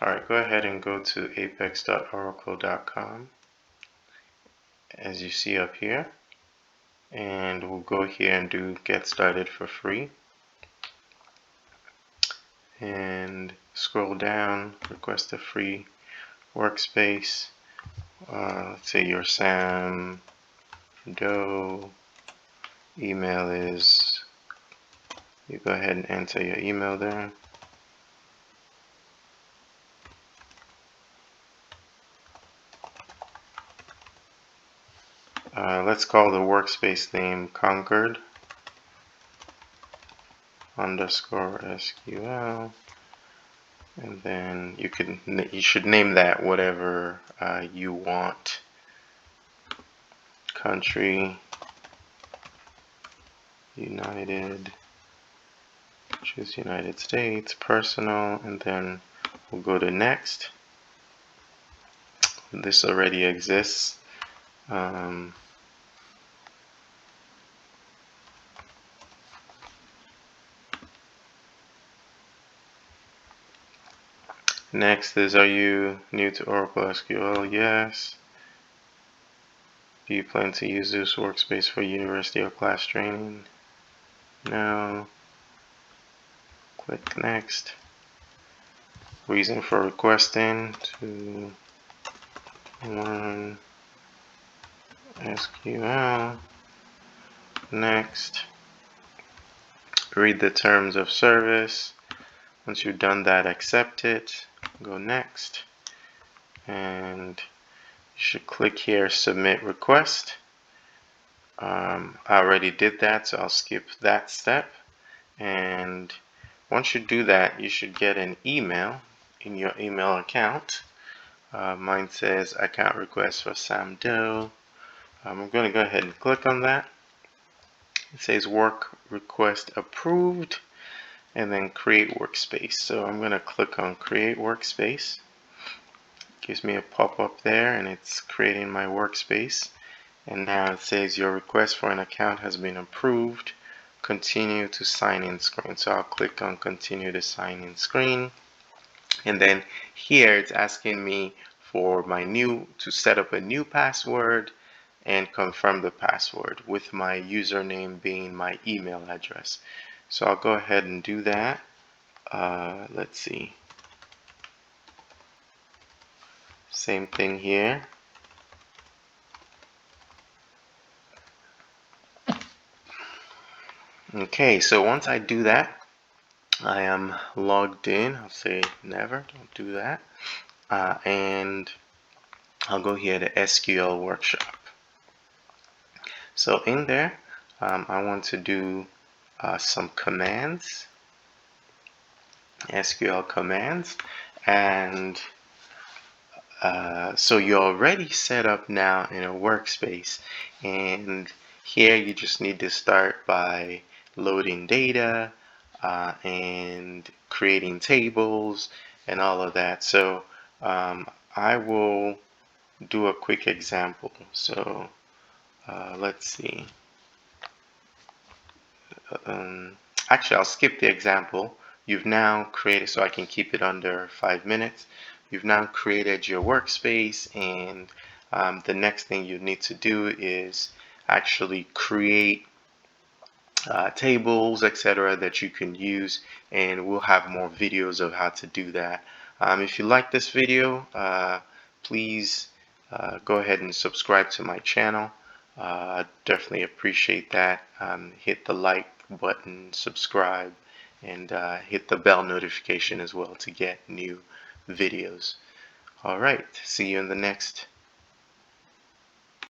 Alright, go ahead and go to apex.oracle.com as you see up here, and we'll go here and do get started for free, and scroll down, request a free workspace. Let's say you're Sam Doe, email is, you go ahead and enter your email there. Let's call the workspace name Concord _SQL, and then you should name that whatever you want. Country, United, choose United States, personal, and then we'll go to next. This already exists. Next is, are you new to Oracle SQL? Yes. Do you plan to use this workspace for university or class training? No. Click next. Reason for requesting: to learn SQL. Next. Read the terms of service. Once you've done that, accept it. Go next. And you should click here, submit request. I already did that, so I'll skip that step. And once you do that, you should get an email in your email account. Mine says account request for Sam Doe. I'm going to go ahead and click on that. It says work request approved, and then create workspace. So I'm going to click on create workspace. It gives me a pop-up there, and it's creating my workspace. And now it says your request for an account has been approved. Continue to sign in screen. So I'll click on continue to sign in screen, and then here it's asking me for to set up a new password and confirm the password, with my username being my email address. So I'll go ahead and do that. Let's see. Same thing here. Okay, so once I do that, I am logged in. I'll say never, don't do that. And I'll go here to SQL workshop. So in there, I want to do some commands, SQL commands, and so you're already set up now in a workspace, and here you just need to start by loading data and creating tables and all of that. So I will do a quick example. So let's see. Actually, I'll skip the example. You've now created, so I can keep it under 5 minutes. You've now created your workspace, and the next thing you need to do is actually create tables, etc., that you can use, and we'll have more videos of how to do that. If you like this video, please go ahead and subscribe to my channel. I definitely appreciate that. Hit the like button, subscribe, and hit the bell notification as well to get new videos. Alright, see you in the next